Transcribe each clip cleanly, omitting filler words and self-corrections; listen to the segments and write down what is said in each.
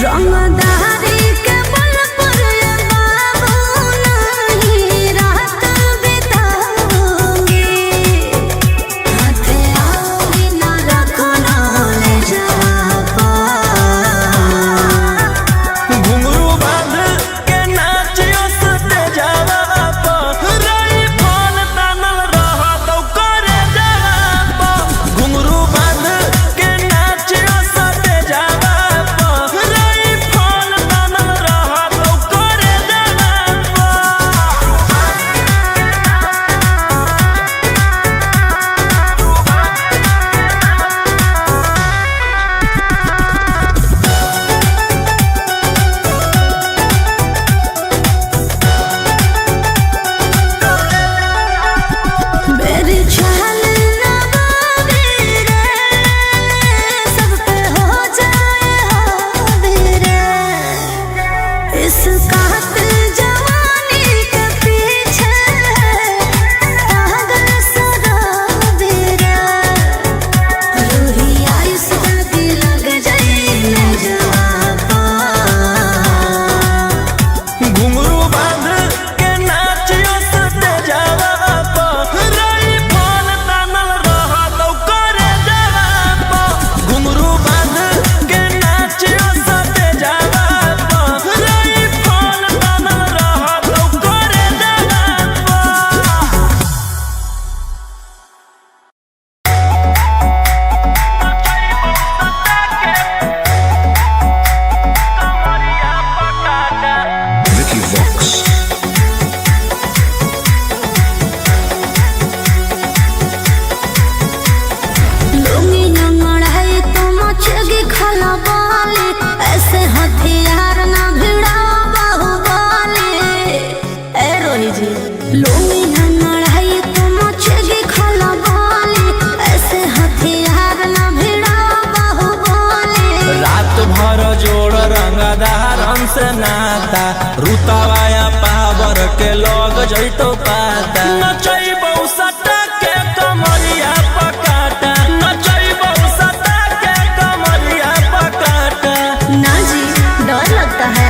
रंगदारी के बल पर ये बाबू नहीं रात बिताओगे। हाथे आओगी ना रखो ना ले जाओ। घुंघरू बांध के नाचियो सते जावा पा रही फोन तानल रहा तो करे जावा पा। घुंघरू बांध के नाचियो सते जावा पा रही फोन तानल रहा तो करे जावा पा। मेरी चाल ना बाबी रे, सब पे हो जाए हावी रे। इस कातिल जवानी के पीछे पागल शराबी रे। रूही आइस की लग जाए ले जापा। घुंघरू बांध के नाचियो सते जावा पा रही फोन तानल रहा तो करे जावा पा। घुंघरू बांध के नाचियो सते जावा पा रही फोन तानल रहा तो करे जावा पा। Vicky Vox. लुंगी नंगड़ है तो मचेगी खला बाली। ऐसे हथियार ना भिड़ाओ बाहुबली। ए रोही जी लुंगी नंगड़ है तो मचेगी खला बाली। ऐसे हथियार ना भिड़ाओ बाहुबली। रात भर जोड़ रंगदार हमसे नाता रुतावाया पावर के लोग जैतो पाता। नचैबौ सटा के कमरिया पकाटा। नचैबौ सटा के कमरिया पकाटा। ना जी डर लगता है।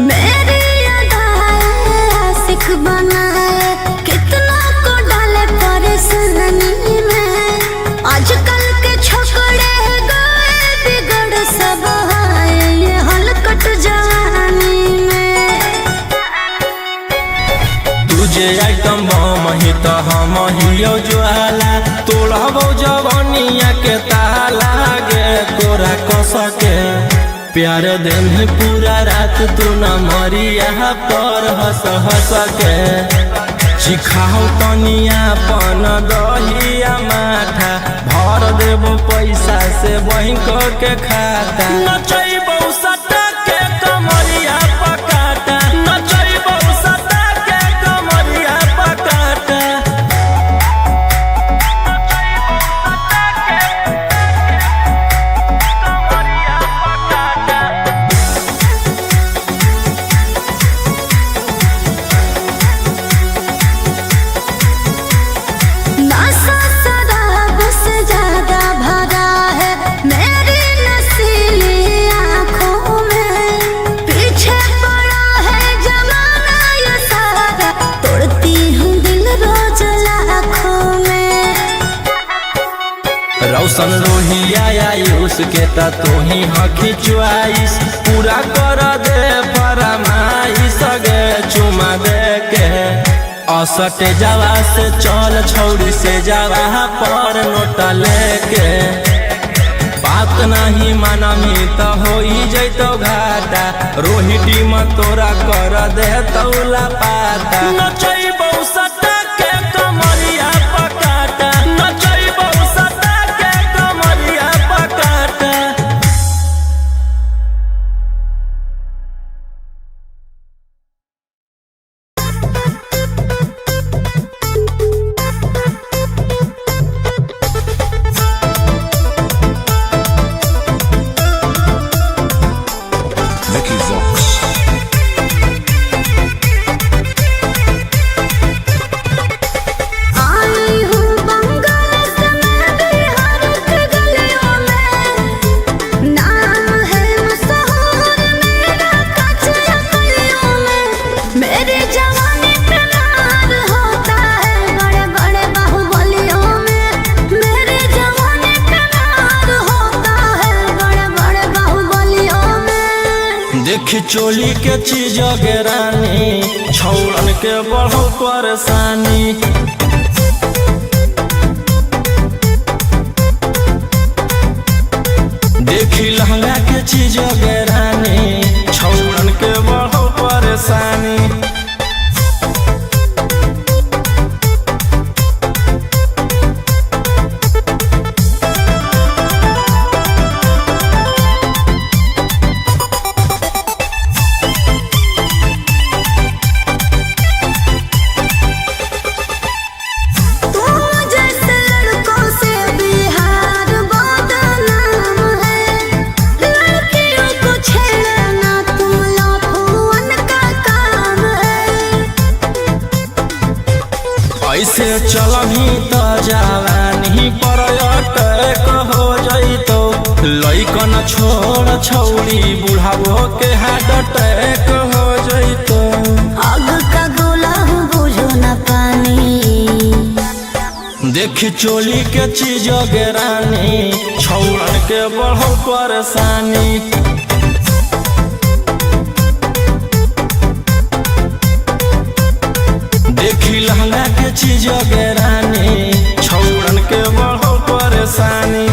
मेरी अदाएं आशिक बनाए, कितना को डाले परेशानी में। आजकल के छोकरे गए बिगड़ सब आए ये हलकट जवानी में। तुझे आइटम बम ही तो हम हियो ज्वाला। तोड़बो जवानिया के ताला गे तोरा कसके। प्यार दिन पूरा रात तू न मरिया पर हंस हंस के। सिखाओ तनिया पन दहिया माथा भर देबो पैसा से बैंक के खाता। नचैबौ सटा के कमरिया पकाटा। नचैबौ सटा के कमरिया पकाटा। नशा शराब से ज्यादा भरा है मेरी नशीली आँखों में। पीछे पड़ा है जमाना ये सारा, तोड़ती हूँ दिल रोज लाखों में। रौशन रोहिया आयुष के ता तू ही हकी च्वाइस। पूरा कर दे फरमाइश गे चुमा दे के। असटे जावा से चल छौड़ी से जावा पर नोट लेके। बात नहीं मानमी तो हो ही जैतो घाटा। रोहिटी में तोरा कर दे तौला पाता। नचैबौ सटा के कमरिया पकाटा। नचैबौ सटा के कमरिया पकाटा। Vicky Vox. देखी चोली के चीज गिरानी छौड़न के बढ़ो परेशानी। देखी लहंगा के चीज गिरानी छौड़न के बढ़ो परेशानी। ऐसे चलही तो जवानी पर अटैक हो जइतो। लइकन छोड़ छौड़ी बुढ़ावो के हार्ट अटैक हो जइतो। आग का गोला बुझो न पानी। देखी चोली के चीज गिरानी छौड़न के बढ़ो परेशानी। देखी लहंगा के चीज गिरानी छौड़न के बढ़ो परेशानी।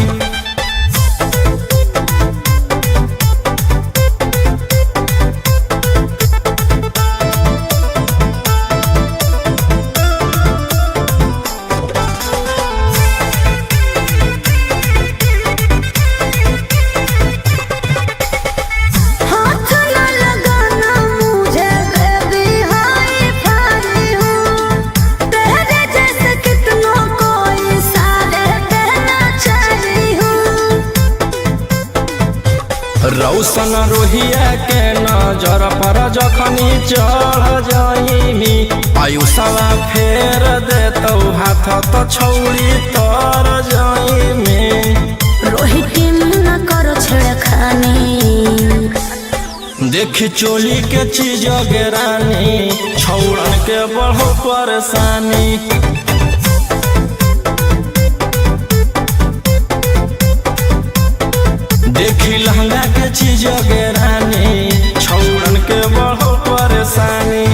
रौशन रोहिया के नजर पर जखनी चढ़ जाइमी। आयुषवा फेर देतौ हाथ तो छौड़ी तर जाइमी। रोहित न करो छेड़खानी। देखी चोली के चीज गिरानी छौड़न के बढ़ो परेशानी। देखी लहंगा के चीज गिरानी छौड़न के बढ़ो परेशानी।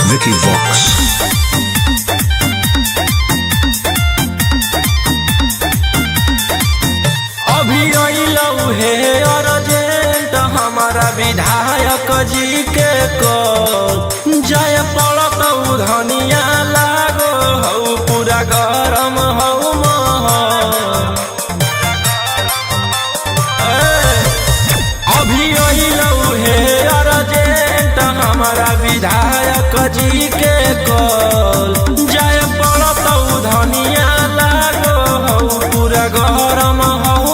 Vicky Vox. विधायक जी के को जय पड़त धनिया लागो हऊ पूरा गरम हऊ अभी अइलऊ हे अर्जेंट हमारा विधायक जी के को जय पड़त धनिया लागो हऊ पूरा गरम हऊ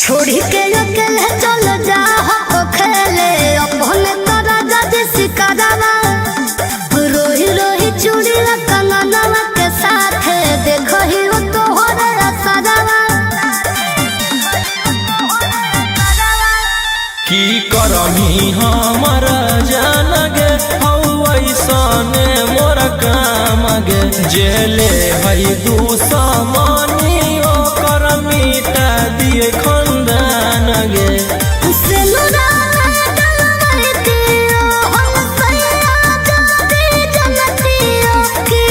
छोड़ी के अकेले चल जा हो खेले अपने तारा जज सिकरावा। रोही रोही चूड़ी कंगनवा के साथ देखो ही हो तो हो रे सदावा। की करमी हमर जान गे हऊ ऐसने मोर काम गे। जेले हई दुश्मनी ओकर मिटा दिए खंदान गे। की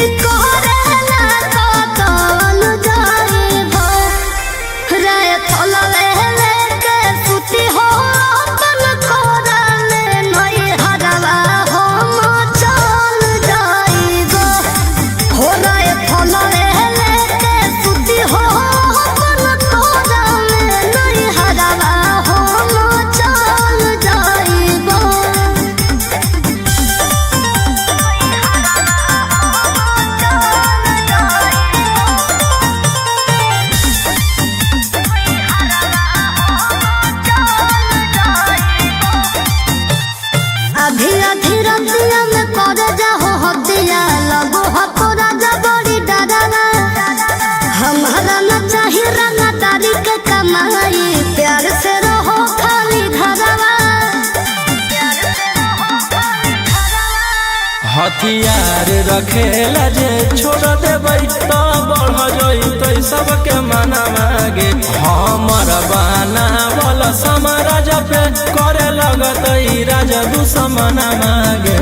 हथियार रखेला जे छोड़ देबै तो बढ़ जइतै सबके मना मागे हमर बाना वाला समाराज पे करे लगतै राजा दुश्मन मागे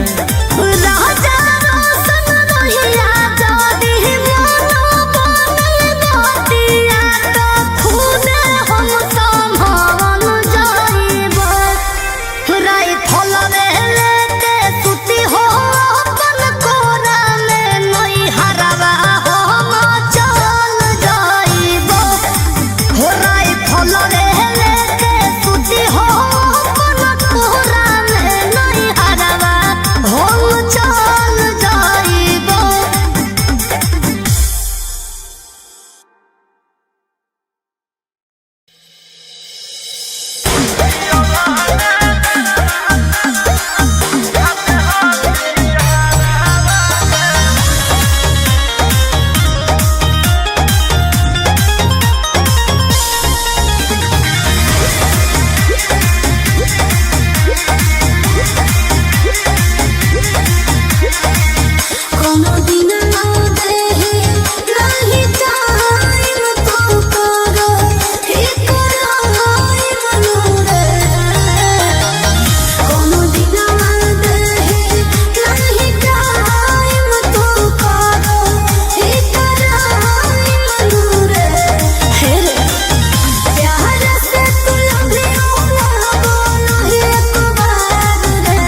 राजा रोशन रोहिया जादी मोनो बने गोतिया तो खूने हम संभाल जाइबो राई फलवे लेके सुती हो अपन कोरा में नई हरवा हम चल जाइबो हो राई फलवे लेके सुती हो अपन कोरा में नई हरवा हम चल जाइबो। कोनो दिन ना देहे नहीं टाइम तो करो एक राय मनोरे कोनो दिन ना देहे नहीं टाइम तो करो एक राय मनोरे हे रे प्यार से तू लंबियो ना बोलो एक बार रे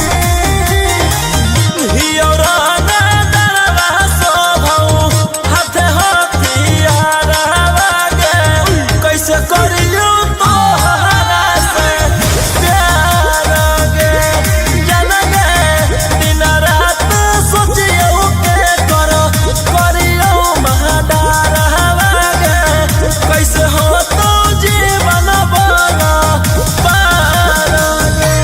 कैसे करियो तोहरा से प्यार गे जन गे दिन रात सोचियो के करियो महादार गे कैसे हो तो जीवन बना पार गे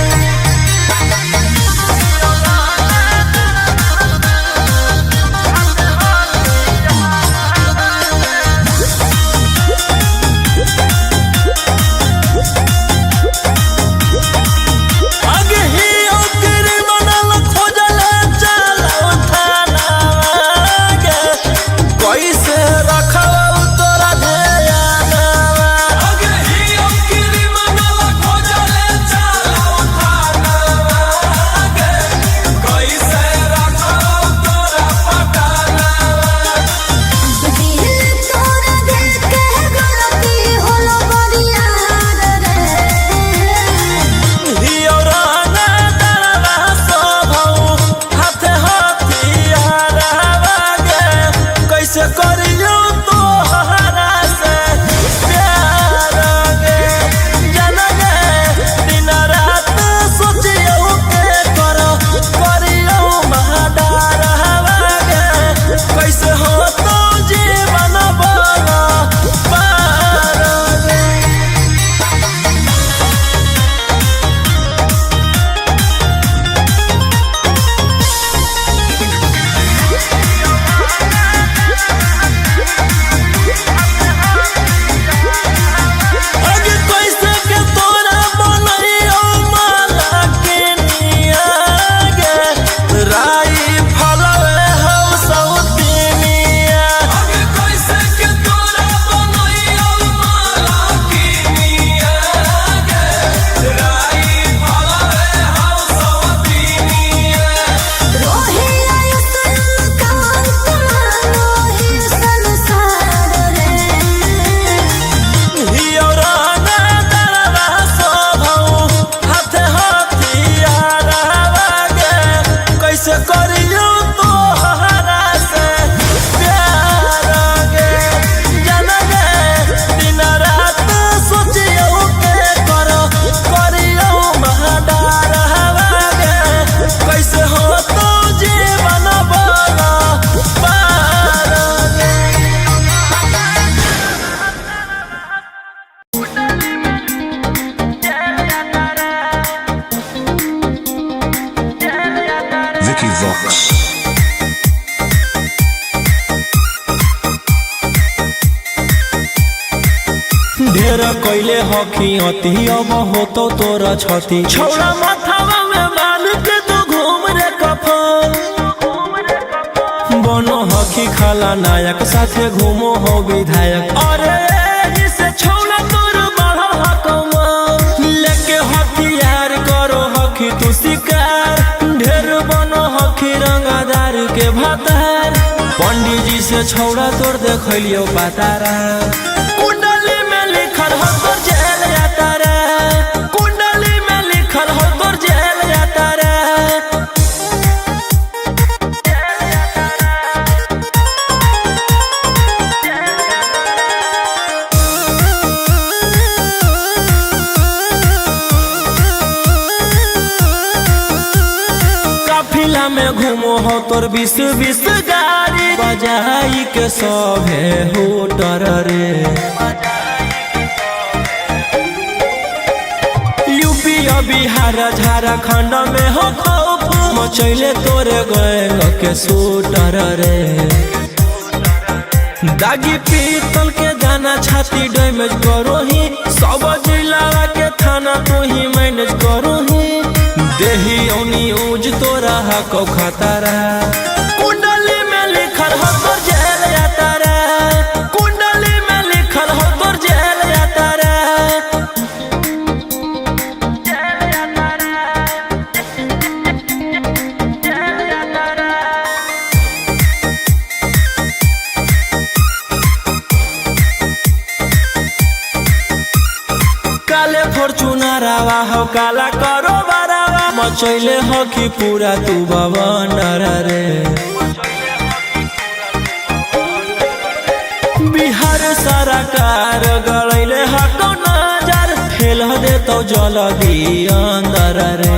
आगे ही ओकरे मनल खोजले चलो थाना गे कैसे रखौ तोरा ध्यानवा आगे ही ओकरे मनल खोजले चलो थाना गे कैसे रखौ तोरा पटानवा दिल तोरा देख के गलती होलो बरिया रे हियौराना दरवा सोभौ हाथे हथियार गे कैसे करियो तोहरा से प्यार गे जन गे दिन रात सोचियो के करियो महादार गे कैसे हो तो जीवन बना पार गे आगे कैसे के तोरा बनैयो माला के निया गे राई फलवे हौ सौतिनिया आगे कैसे के तोरा बनैयो माला के निया गे राई फलवे हौ सौतिनिया रोहिया सन कान मानो ही संसार रे हियौराना दरवा सोभौ हाथे हथियार गे कैसे करियो तोहरा से प्यार गे जन गे दिन रात सोचियो के करियो महादार गे कैसे हो तो जीवन बना पार गे Vicky Vox. ढेर कैले हकी अति अब होतो तोरा छती छौड़ा माथावा में बांध के तू घूम रे कफन वाला नायक साथे घूमो हो विधायक। अरे जिसे छौला तोर बढ़ा हकमा लेके हथियार करो हकी तू शिकार ढेर बनो हकी रंगादार के भातार। पंडित जी से छौड़ा तोड़ देखलियो पातारा कुंडली में लिखल हो तोर जेल जाता रे कुंडली में लिखल हो तोर जेल जाता रे। काफिला में घूमो हो तोर 20 गाड़ी बजाई के सभे होटर रे। यूपी बिहार झारखंड में हो खौफ मचैले तोरे गैंग के शूटर रे। दागी पीतल के दाना छाती डैमेज करो ही सब जिला के थाना तो ही मैनेज करो ही देही औनी ऊज तोरा हको खतरा कुंडली में लिखल हो तोर जेल जाता रे कुंडली में लिखल हो तोर जेल जाता रे। काले फॉर्चूनरवा हो काला करो मचैले हो कि पूरा तू बवंडर रे। बिहार सरकार गड़ैले हको नजर फेल देतो जल्दी अंदर रे।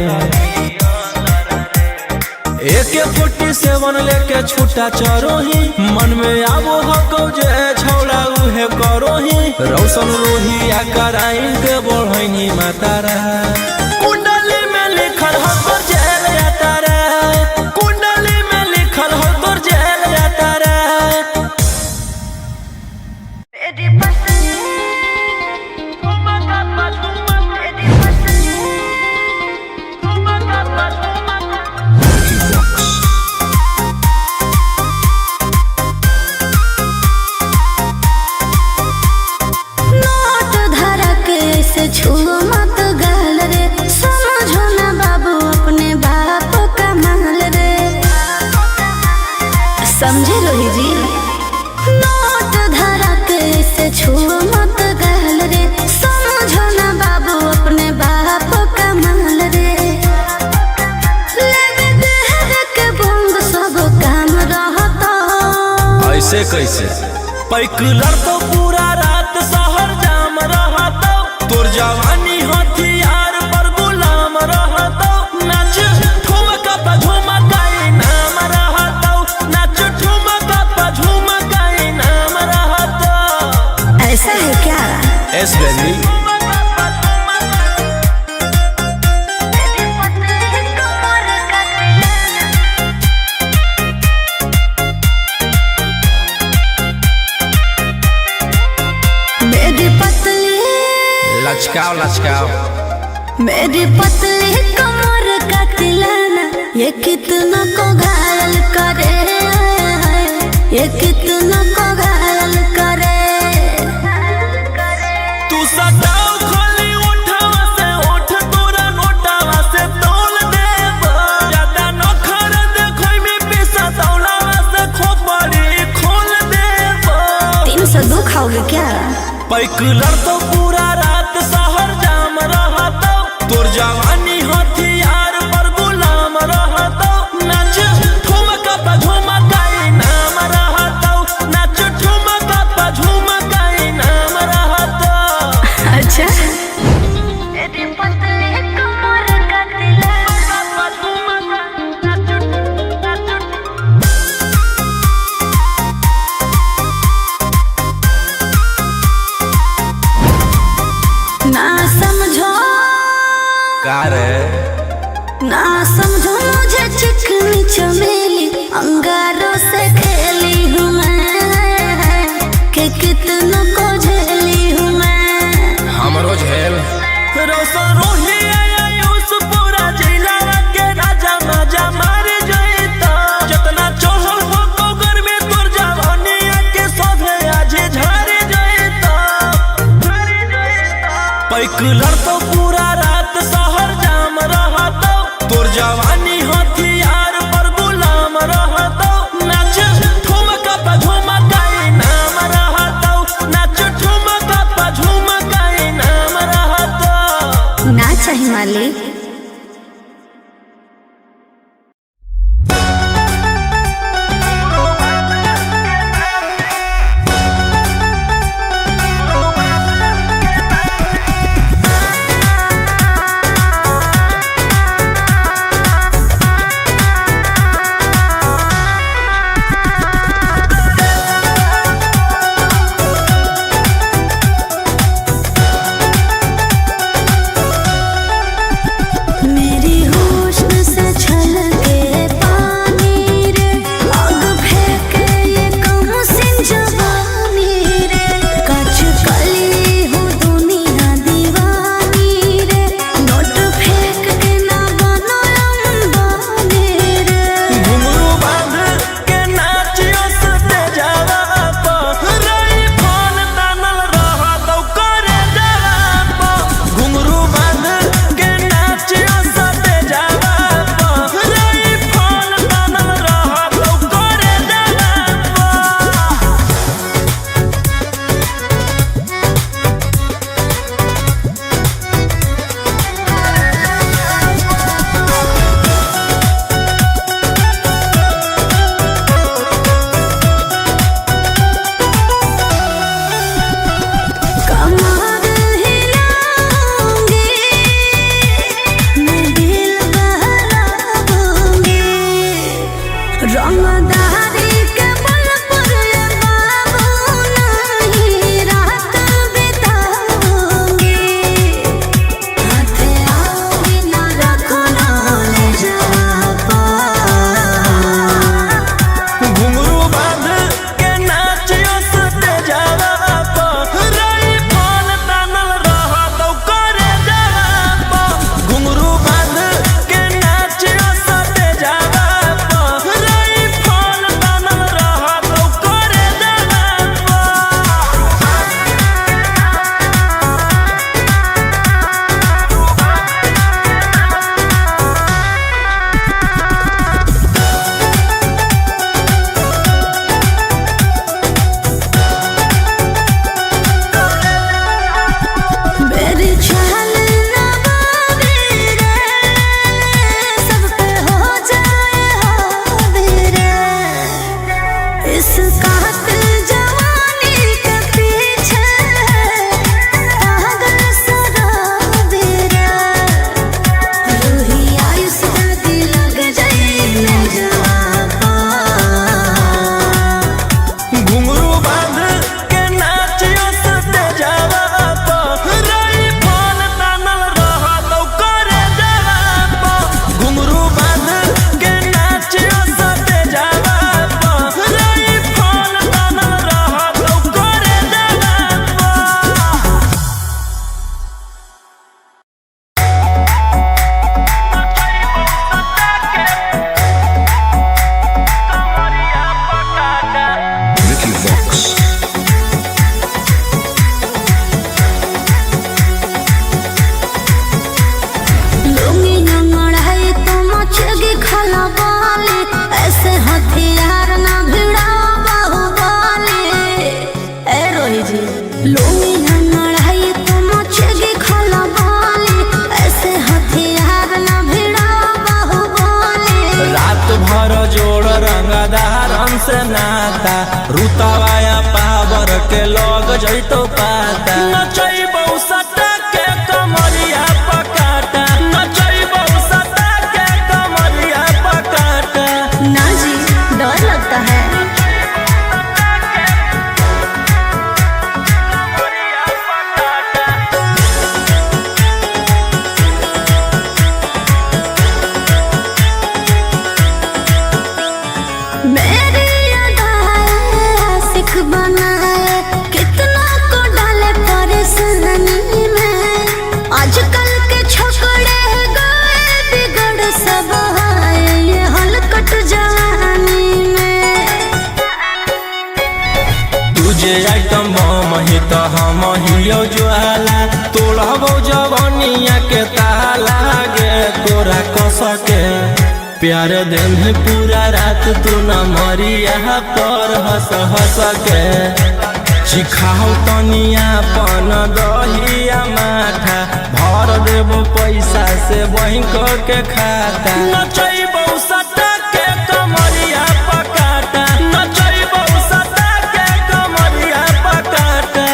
AK-47 लेके छूटा चरो ही मन में आबो हको जे छौड़ा उहे करो ही रौशन रोहिया कराइन के बढ़ैनी मातारा कुंडली में लिखल हो तोर जेल जाता रे कुंडली में लिखल हो तोर जेल जाता रे। नोट धरा के से छुओ मत गाल रे समझो ना बाबू अपने बाप का माल रे समझे रोही जी। नोट धरा के से छुओ मत गाल रे समझो ना बाबू अपने बाप का माल रे। लेवे देहर के बंग सब काम रहता ऐसे कैसे पैकलर तो पूरा रात शहर जाम रहता तोर जवानी हथियार पर गुलाम रहता नाच ठुमका पे झुमकाई नाम रहता नाच ठुमका पे झुमकाई नाम रहता। ऐसा है क्या? एस बेबी मेरी पतली लचकाओ लचकाओ मेरी पतली कमर का तिलाना ये कितना को घायल करे ये कितना को घायल करे। तू सटाओ खाली उठावा से उठ तोरा नोटावा से तोल देब ज्यादा नखर देखोई में पैसा तौलावा से खोपड़ी खोल देब। 302 खाओगे क्या? पैकलर तो पूरा रात शहर जाम रहता तोर जवानी हथियार पर गुलाम रहता नाच ठुमका पे झुमकाई नाम रहता नाच ठुमका पे झुमकाई नाम रहता। अच्छा मेरी पतली कमर का ना समझो का रे ना समझो मुझे चिकनी चमेली अंगारों से खेली हूँ मैं कि कितना को झेली हूँ मैं। हमरो झेल रोशन रोही आयुष पूरा जिला के राजा मजा मार जइता जतना चढ़ल हो तो घर में तोर जवानी लोमी है लड़ाई तो मचेगी खलबली, ऐसे हथियार न भिड़ा बाहुबली। रात भर जोड़ रंगदारन से नाता, रुतवाया पावर के लग जैतो पाता। नचैबौ सटा के कमरिया पकाटा, नचैबौ सटा के कमरिया पकाटा। ना जी डर लगता है। मेरी अदाएं आशिक बनाए, कितना को डाले परेशानी में। आजकल के छोकरे गए बिगड़ सब है ये हलकट जवानी में। तुझे आइटम बम ही तो हम हियो ज्वाला, तोड़बो जवनिया के ताला गे तोरा कस के। प्यार दिन पूरा रात तू न मरिया पर हंस हंस के। चिखाओ तनिया पन दहिया माथा, भर देबो पैसा से बैंक के खाता। नचैबौ सटा के कमरिया पकाटा, नचैबौ सटा के कमरिया पकाटा।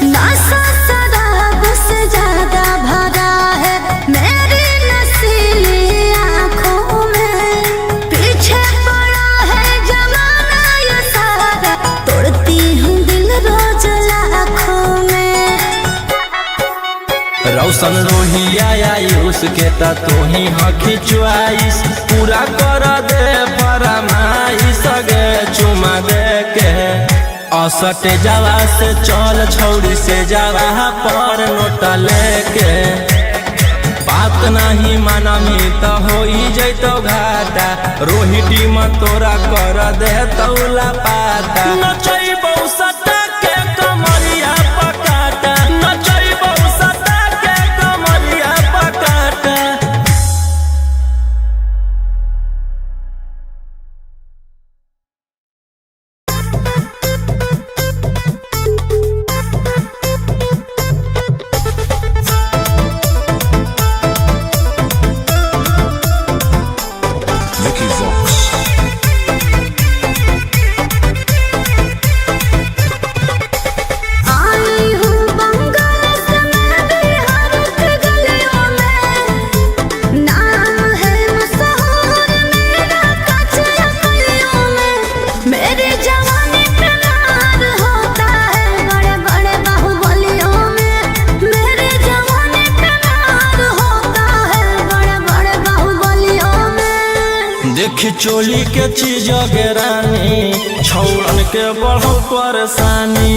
नशा शराब से ज्यादा भरा है मेरी नशीली आँखों में। पीछे पड़ा है जमाना ये सारा, तोड़ती हूँ दिल रोज लाखों में। रौशन रोहिया आयुष के ता तू ही हकी च्वाइस, पूरा कर दे फरमाइश गे चुमा दे के। असटे जावा से चल छौड़ी से जावा पर नोट लेके। बात नहीं मानमी तो हो जैतो घाटा, रोहिटी में तोरा कर दे तौला पाता। नचैबौ सटा के कमरिया पकाटा, नचैबौ सटा के कमरिया पकाटा। Vicky Vox. आई हूँ बंगाल से मैं बिहार के गलियों में। नाम है मशहूर मेरा कचरा गलियों में। मेरी जवानी पे मार होता है बड़े बड़े बाहुबलियों में। मेरी जवानी पे मार होता है बड़े बड़े बाहुबलियों में। देखी चोली के चीज गे रानी, छौड़न के बढ़ो परेशानी।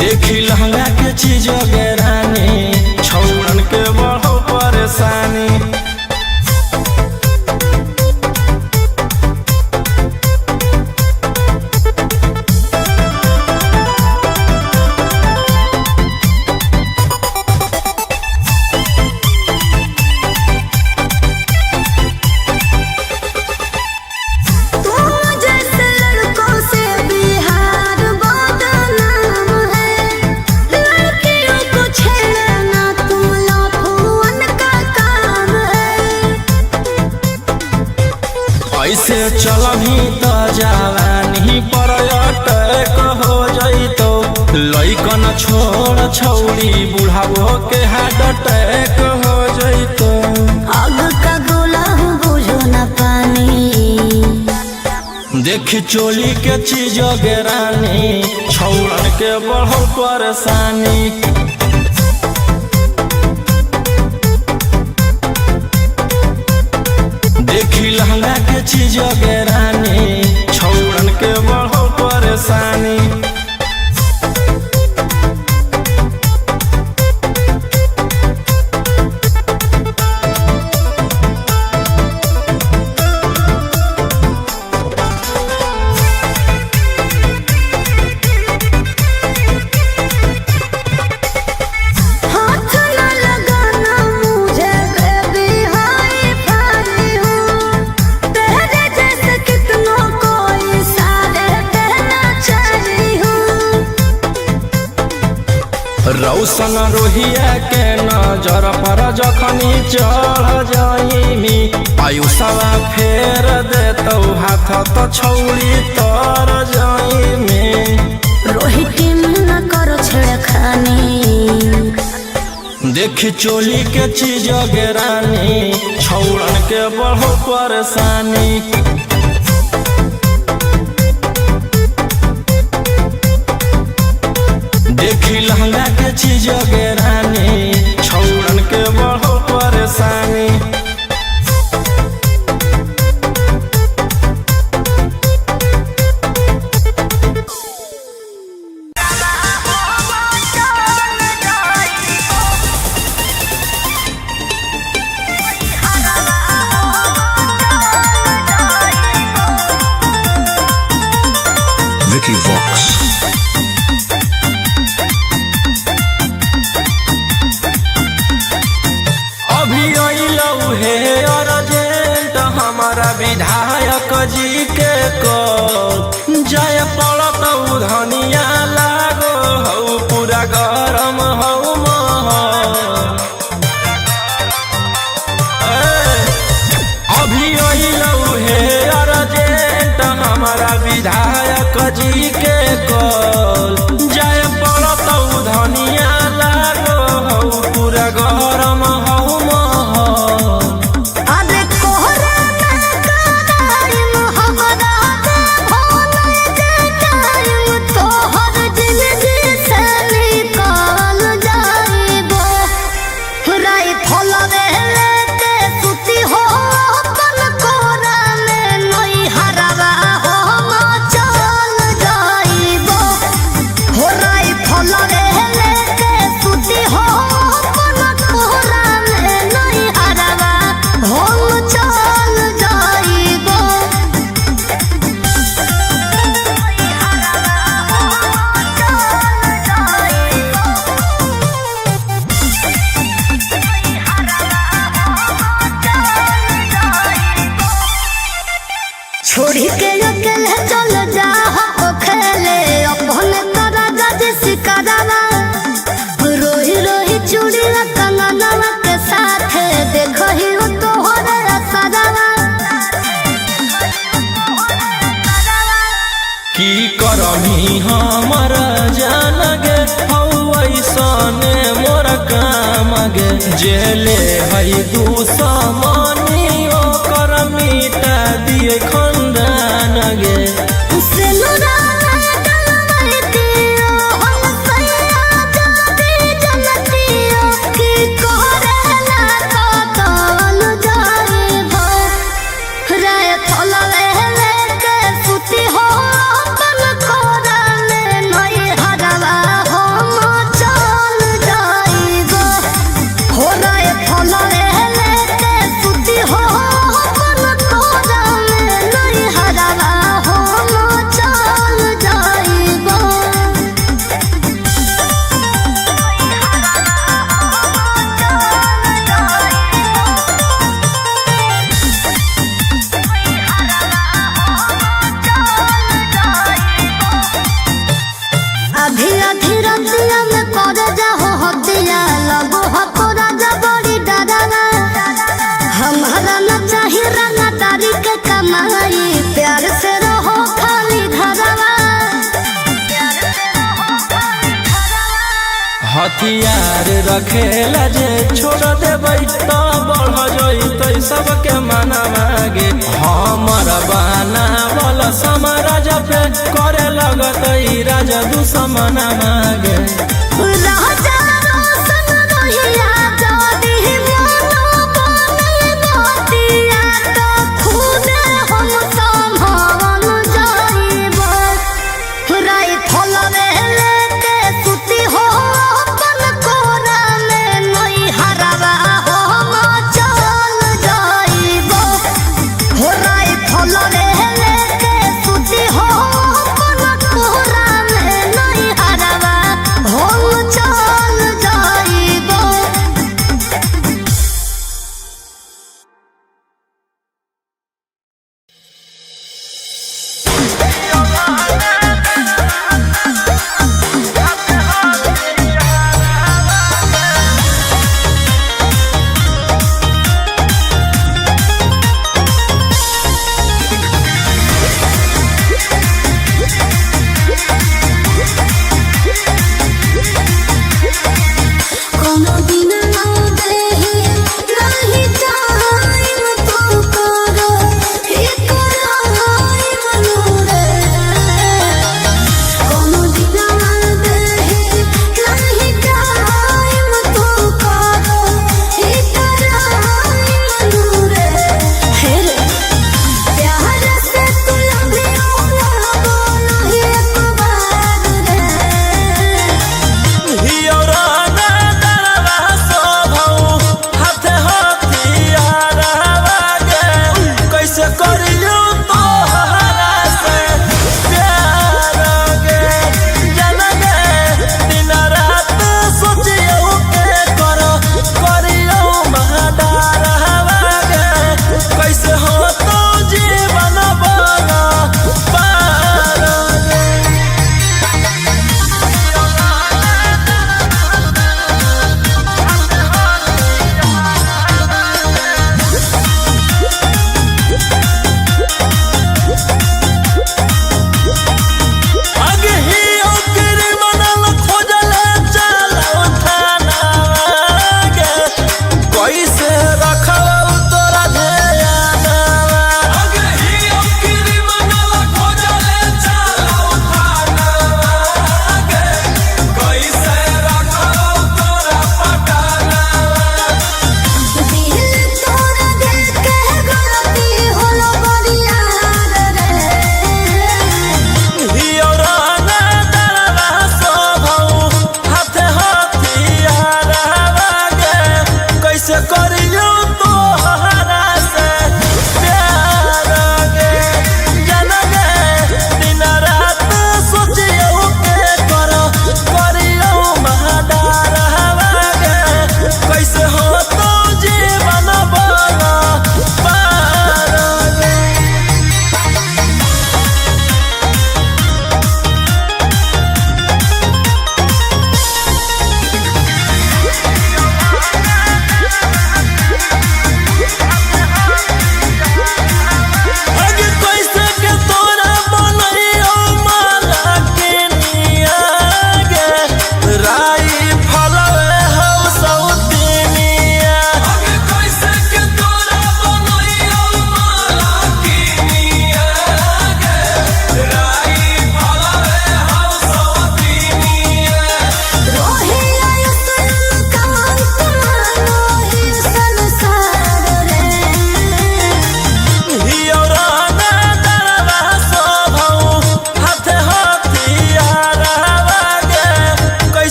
देखी लहंगा के चीज गे रानी, छौड़न के बढ़ो परेशानी। तुम जैसे लड़कों से बिहार बदनाम है। लड़कियों को छेड़ना तुम लफुअन का काम है। ऐसे चलही तो जवानी पर अटैक हो जैतो। लइकन छोड़ छौड़ी बुढ़ावो के हार्ट अटैक हो जैतो। आग का गोला हूँ बुझो न पानी। देखी चोली के चीज गे रानी, छौड़न के बढ़ो परेशानी। देखी लहंगा के चीज गे रानी, छौड़न के बढ़ो परेशानी। रौशन रोहिया के नजर पर जखनी चढ़ जाइमी आयुषवा फेर देतौ हाथ तो छौड़ी तर जाइमी। रोहित न करो छेड़खानी देखी चोली के चीज गेरानी छौड़न के बढ़ो परेशानी। देखी लहंगा के चीज गेरानी छौड़न के बढ़ो परेशानी। Vicky Vox. हमारा विधायक जी के को जय पड़त धनिया लागो हौ पूरा गरम हौ अभी अइलौ हे अर्जेंट हमारा विधायक जी के को जय पड़त धनिया लागो हौ पूरा गरम हौ छोड़ी के अकेले चल जा हो खेले अपने तोरा गज सिकरवा रोही रोही चूड़ी कंगनवा के साथ देखो ही तोहरे असरवा। की करमी हमर जान गे हौ ऐसने मोर काम गे जेले है दुश्मनी ओकर मिटा दिए खंदान गे। हथियार रखेला जे छोड़ देबै तो बढ़ जइतै सबके मना मागे। हमर बाना वाला समाराज पे करे लगतै राजा दुश्मन मागे। चल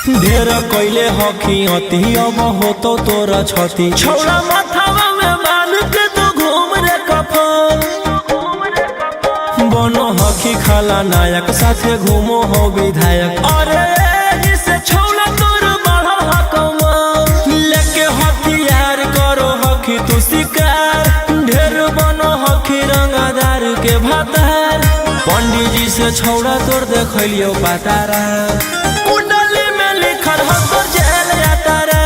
ढेर कैले हकी अति अब हो तो तोरा छती छौड़ा माथावा में बांध के तो घूम रे कफन बनो हकी खाला नायक साथे घूमो हो विधायक अरे इसे छौड़ा तोर बढ़ल हकमा लेके हथियार करो हकी तू शिकार ढेर बनो हकी रंगदार के भातार पंडित जी से छौड़ा तोर देखलियो पातारा कुंडली में लिखल हो तोर जेल जाता रे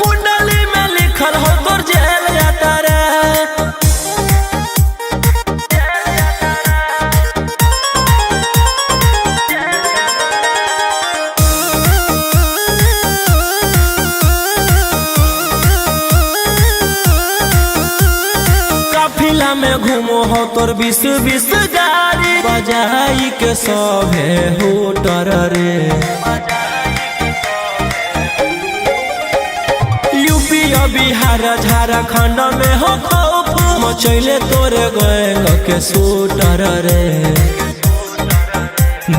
कुंडली में लिखल हो तोर जेल जाता रे काफिला में घूमो हो तोर 20 गाड़ी बजाई के सभे होटर रे यूपी बिहार झारखंड में हो खौफ मचैले तोरे गैंग के शूटर रे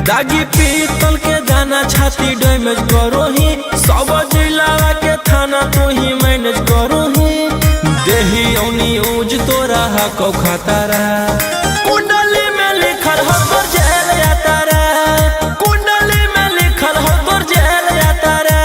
दागी पीतल के दाना छाती डैमेज करो ही सब जिला के थाना तो ही मैनेज करो ही देही औनी ऊज तोरा हको खतरा कुंडली में लिखल हो तोर जेल जाता रे कुंडली में लिखल हो तोर जेल जाता रे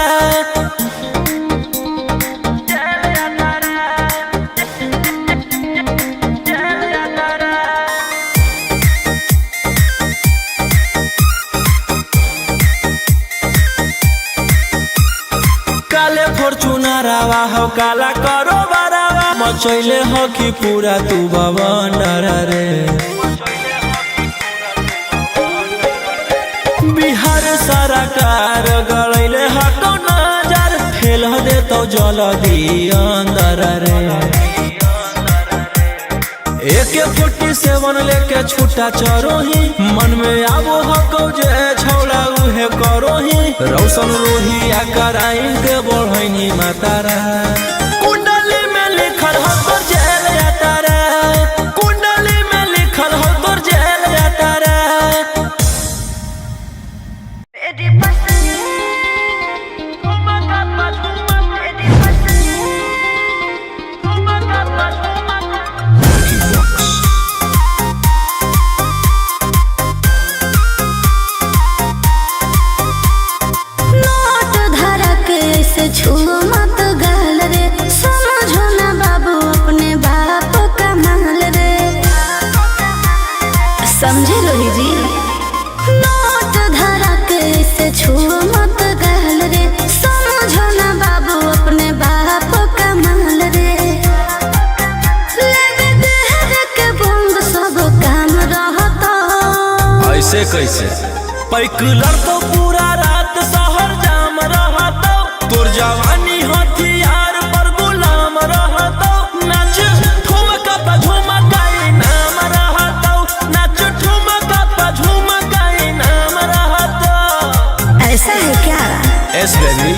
काले फॉर्च्यूनरवा हो काला करो मचैले हो कि पूरा तू बवंडर रे बिहार सरकार गलैले हको नजर फेल दे तो जल्दी अंदर रे AK-47 लेके छूटा चरोही मन में आबो हको जे छौड़ा उहे करोही रौशन रोही आ कराइन के बढ़ैनी मातारा कुंडली में लिखल हो तोर जेल जाता रे कुंडली में लिखल हो तोर जेल जाता रे नोट धरा के से छुओ मत गाल रे समझो ना बाबू अपने बाप का माल रे समझे रोही जी नोट धरा के से छुओ मत गाल रे समझो ना बाबू अपने बाप का माल रे लेवे देहर के बंग सब काम रहता ऐसे कैसे पैकुलर तो पूरा रात शहर जाम रहता तोर जवानी हथियार पर गुलाम रहता नाच ठुमका पे झुमकाई नाम रहता नाच ठुमका पे झुमकाई नाम रहता ऐसा है क्या एस बेबी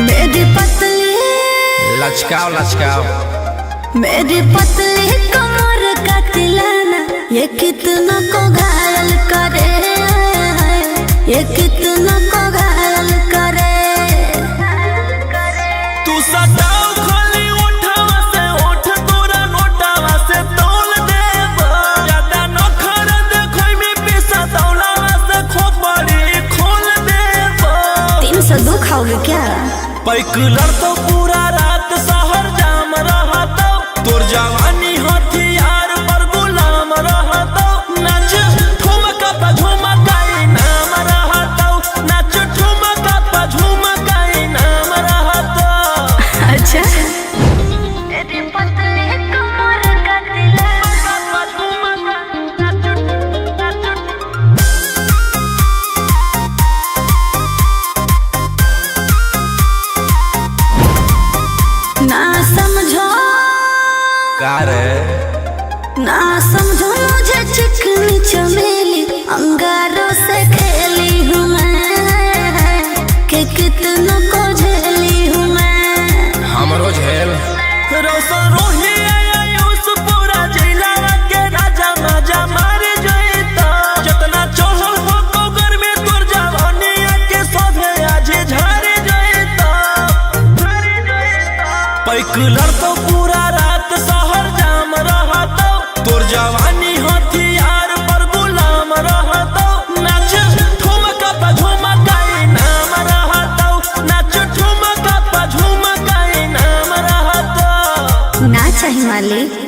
मेरी पतली लचकाओ लचकाओ मेरी पतली कमर का तिलाना ये कितना को घायल करे ये कितना को घायल करे तू सटाओ खाली उठावा से उठ तोरा नोटावा से तोल देब ज्यादा नखर देखै में पैसा दौलावा से खोपड़ी खोल देब 302 खाओगे क्या पैकुलर तो पूरा रात शहर जाम रहता तोर जवानी हथियार पर गुलाम रहता नाच ठुमका पे झुमकाई नाम रहता नाच ठुमका पे झुमकाई नाम रहता अच्छा मेरी पतली कमर का ना समझो का रे ना समझो मुझे चिकनी चमेली अंगारों से खेली हूँ मैं कि कितनों को झेली हूँ मैं बाइक लड़तो पूरा रात शहर जाम रहतो तोर जवानी हथियार पर गुलाम रहतो नाच ठुमका पा झुमकाई नाम रहतो नाच ठुमका पा झुमकाई नाम रहतो ना चाहिए मालिक।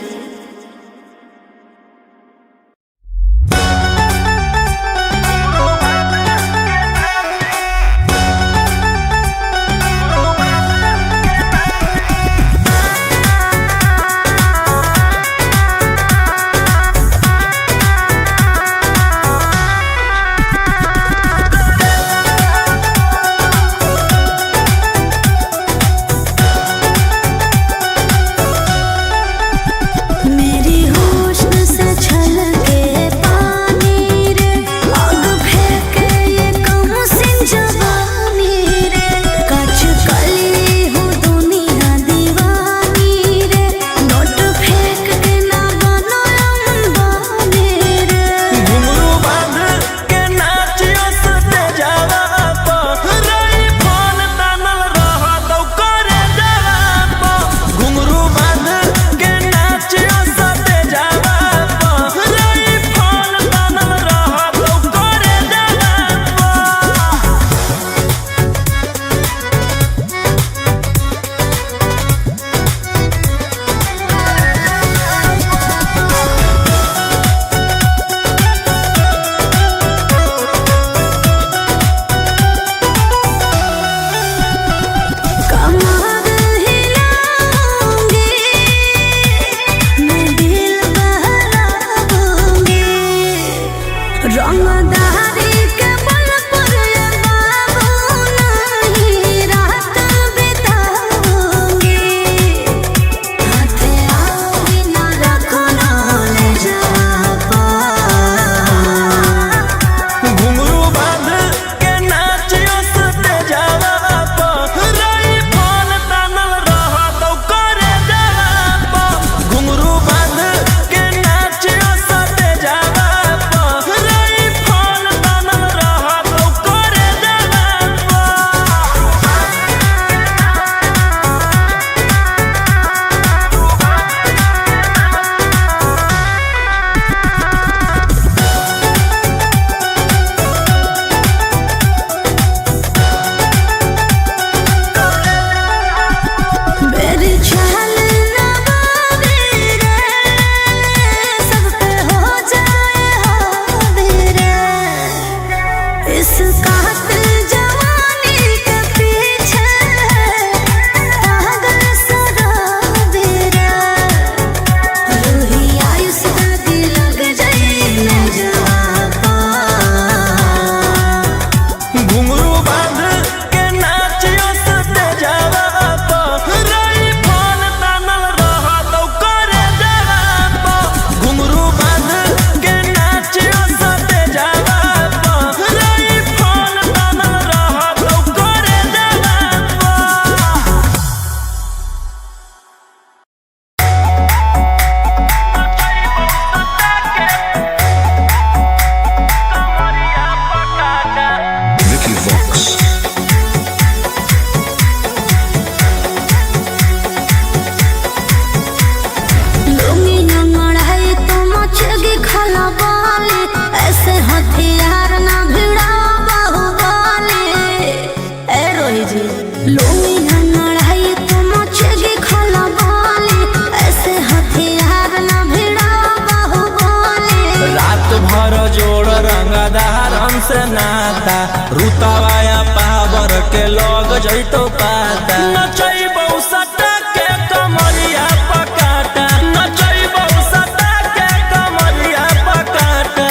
से नाता रुतवाया पावर के लोग जैतो पाता नचैबौ सटा के कमरिया पकाटा नचैबौ सटा के कमरिया पकाटा।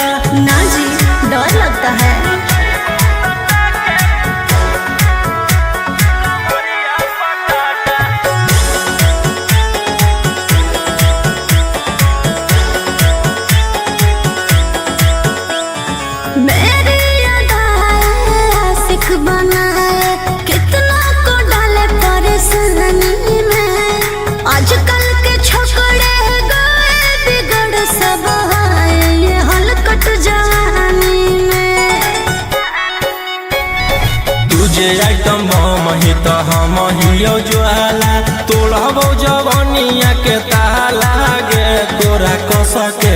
ना जी डर लगता है। तुझे आइटम हम ही तो हम ही ज्वाला तोड़ा तोड़बो जवनिया के ताला गे तोरा कसके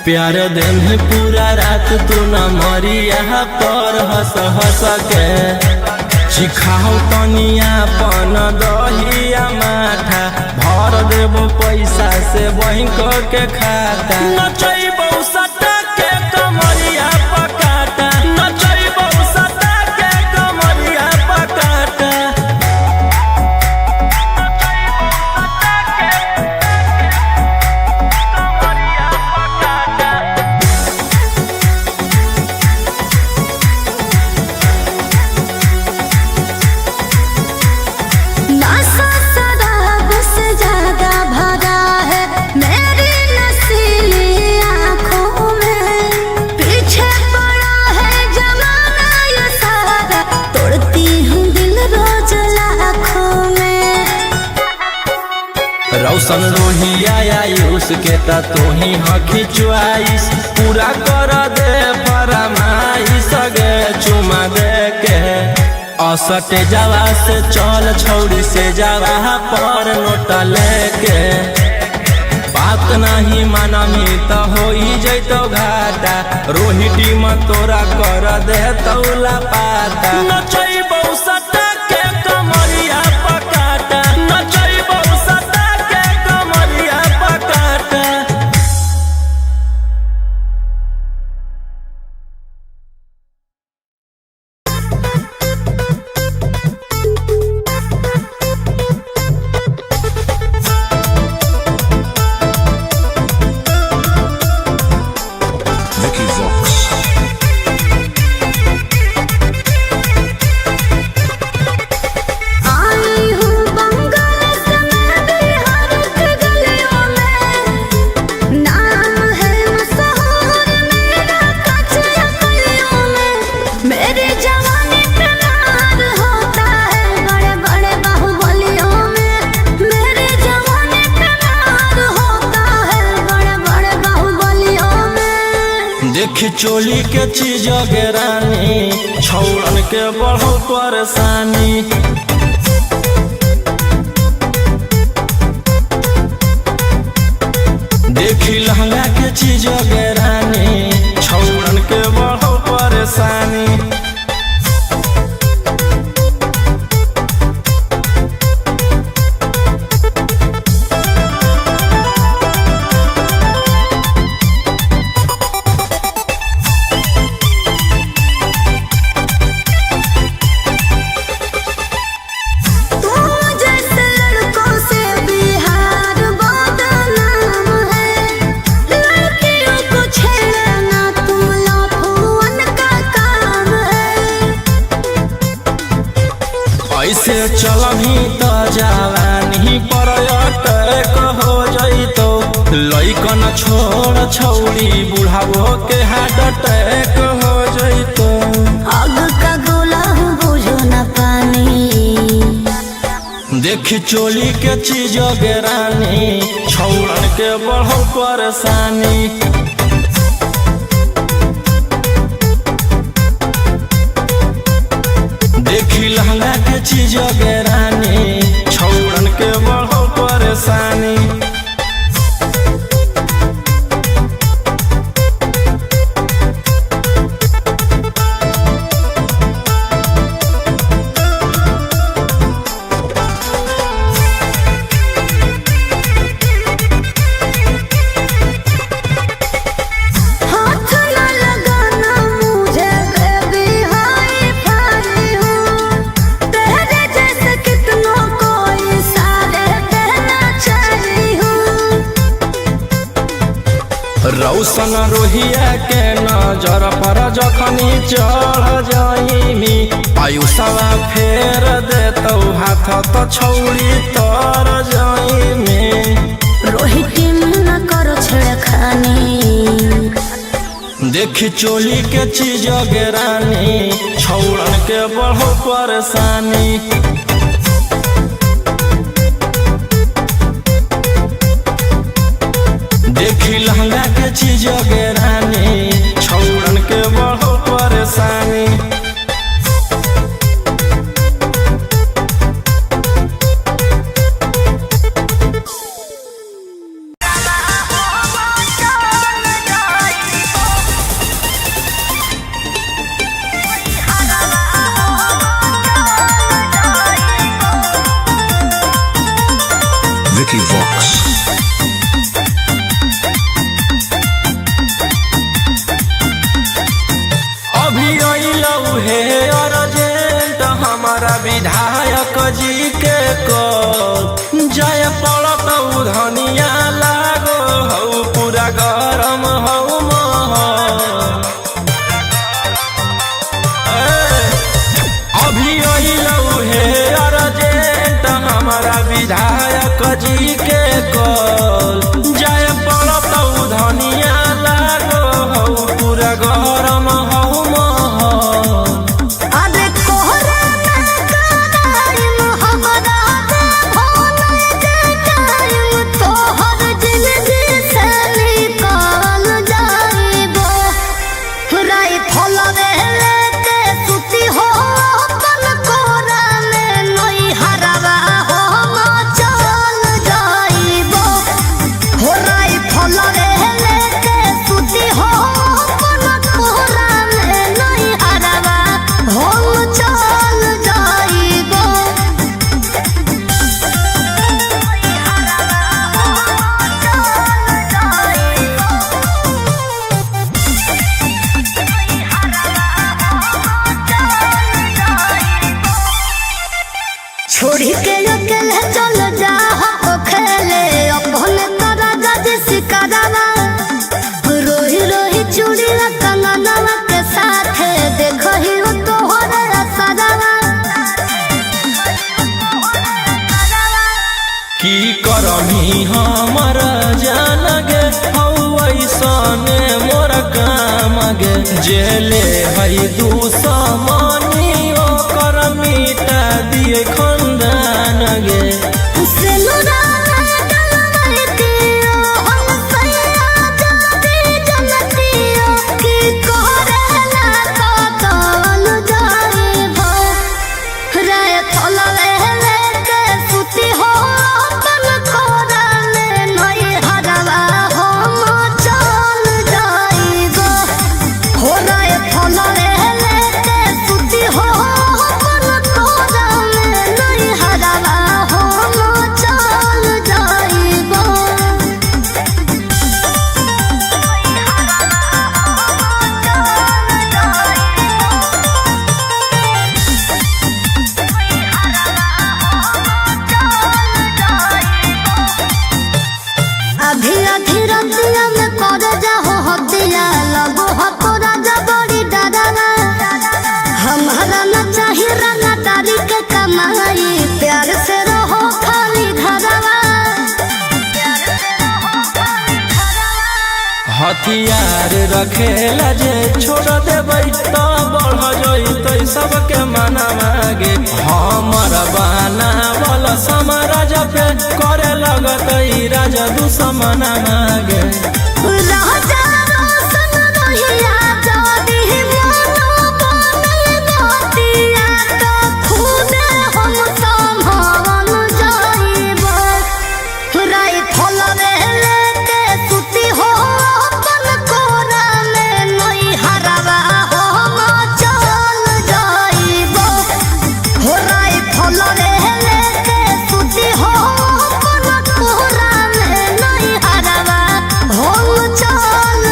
प्यार दिन पूरा रात तू न मरिया पर हंस हंस के सिखाओ तनिया पन दहिया माथा भर देबो पैसा से बैंक के खाता नचैबो सटा के कमरिया पकाटा नचैबो सटा के कमरिया पकाटा नशा शराब से ज्यादा भरा है मेरी नशीली आँखों में पीछे पड़ा है जमाना ये सारा तोड़ती हूँ दिल रोज लाखों में रौशन रोहिया आयुष के ता तोही हखी च्वाइस पूरा कर दे फरमाइश गे चुमा दे के असटे जावा से चल छौड़ी से जावा पर नोट लेके बात नहीं मानमी तो हो जैतो घाटा रोहिटी में तोरा कर दे तौला पाता नचैबो सटा के कमरिया पकाटा नचैबो सटा के कमरिया पकाटा। Vicky Vox. आई हूँ बंगाल से मैं बिहार के गलियों में नाम है मशहूर मेरा कच्चे गलियों में मेरी जवानी पे नार होता है बड़े बड़े बाहुबलियों में मेरी जवानी पे नार होता है बड़े बड़े बाहुबलियों में देखी चोली के चीज गे रानी छौड़न के बढ़ो परेशानी देखी लहंगा के चीज गे रानी छौड़न के बढ़ो परेशानी तुम जैसे लड़कों से बिहार बदनाम है लड़कियों को छेड़ना तुम लफुअन का काम है ऐसे चलही तो जवानी पर अटैक हो जैतो लइकन छोड़ छौड़ी बुढ़ावो के हार्ट अटैक हो जैतो आग का गोला हूँ बुझो न पानी देखी चोली के चीज गे रानी छौड़न के बढ़ो परेशानी देखी लहंगा के चीज गे रानी छौड़न के बढ़ो परेशानी हाथ न लगाना मुझे बेबी हाई फाई हूँ तेरे जैसे कितनों को इशारे कहना चाहिए हूँ रौशन रोहिया के नजर पर जखनी चढ़ जाइमी आयुषवा फेर देतौ हाथ तो छौड़ी तर जाइमी रोहिती न करो छेड़खानी देखी चोली के चीज गे रानी छौड़न के बढ़ो परेशानी देखी लहंगा के चीज गे रानी छौड़न के बढ़ो परेशानी Vicky Vox. अभी अइलौ हे अर्जेंट हमारा विधायक जी के कॉल जय पड़त धनिया लागो हौ पूरा गरम हौ महल। अभी अइलौ हे अर्जेंट हमारा विधायक जी के कॉल जय पड़त धनिया लागो हौ पूरा गरम हौ महल। अरे कोहरा ना कराइम हमरा दे भोले के टाइम तोहर जिंदगी से निकाल जाइबो। राई फलवे लेके सुती हो अपन कोरा में नई हरवा हो चल जाइबो। हो राई फलवे लेके सुती हो अपन कोरा में नई हरवा हो चल जाइबो। छोड़ी के अकेले चल जा हो खेले अपने तारा जज सिकरवा। रोही रोही चूड़ी कंगनवा के साथ देखो ही हो तोहरे असरवा। की करमी हमर जान गे हौ ऐसने मोर काम गे जेले है दुश्मनी ओकर मिटा दिए खंदान गे। सिनुरा डलवैतियो हम सैया जाती जनतियो की करेला कतल जाइबो। राय फलवे लेके सुती हो अपन कोरा में नई हरवा हम चल जाइबो। हो राय फलवे लेके सुती हो अपन कोरा में नई हरवा हम चल जाइबो। अभी अधी रतिया में कर जाहो हतिया लगो हको राजा बड़ी डरावा। हमारा न चाहिए रंगा तारी के कमाई प्यार से रहो खाली घरवा। हथियार रखेला जे छोड़ देबै त बढ़ जइतै सबके मना मागे। हमर बनावल समाराज पे करे लगतै राजा दुश्मन मागे। राजा रोशन रहिया जादी मोनो बनल नतिया तो खुदे हम संभाल जाइबो। राई फलवे लेके सुती हो अपन कोरा में नई हरवा हम चल जाइबो। हो राई फलवे लेके सुती हो अपन कोरा में नई हरवा हम चल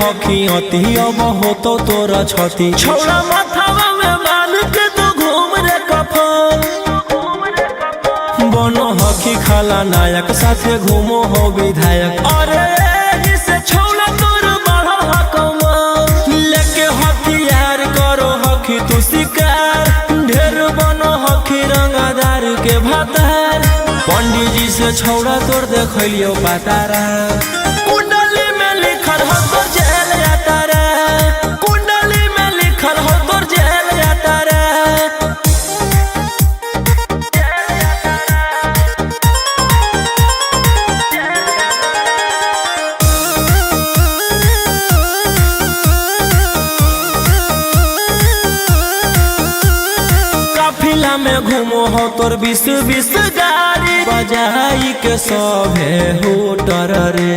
हकी अति अब हो तो तोरा छती छोड़ा माथावा में बांध के तो घूम रे कफन बनो हकी खाला नायक साथे घूमो हो विधायक अरे जिसे छोड़ा तोर बढ़ा हकमा लेके हथियार करो हकी तू शिकार ढेर बनो हकी रंगादार के भातार पंडित जी से छोड़ा तोर देखलियो पातारा कुंडली में लिखल हो तोर जेल जाता रे कुंडली में लिखल हो तोर जेल जाता रे काफिला में घूमो हो तोर 20-20 गाड़ी बजाई के सभे होटर रे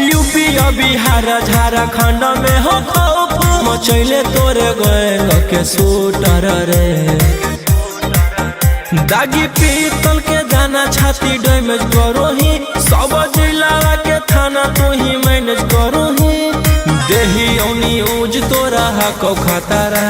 यूपी बिहार झारखंड में हो खौफ मचैले तोरे गैंग के शूटर रे दागी पीतल के दाना छाती डैमेज करो ही सब जिला के थाना तू ही मैनेज करो ही देही औनी ऊज तोरा हको खतरा।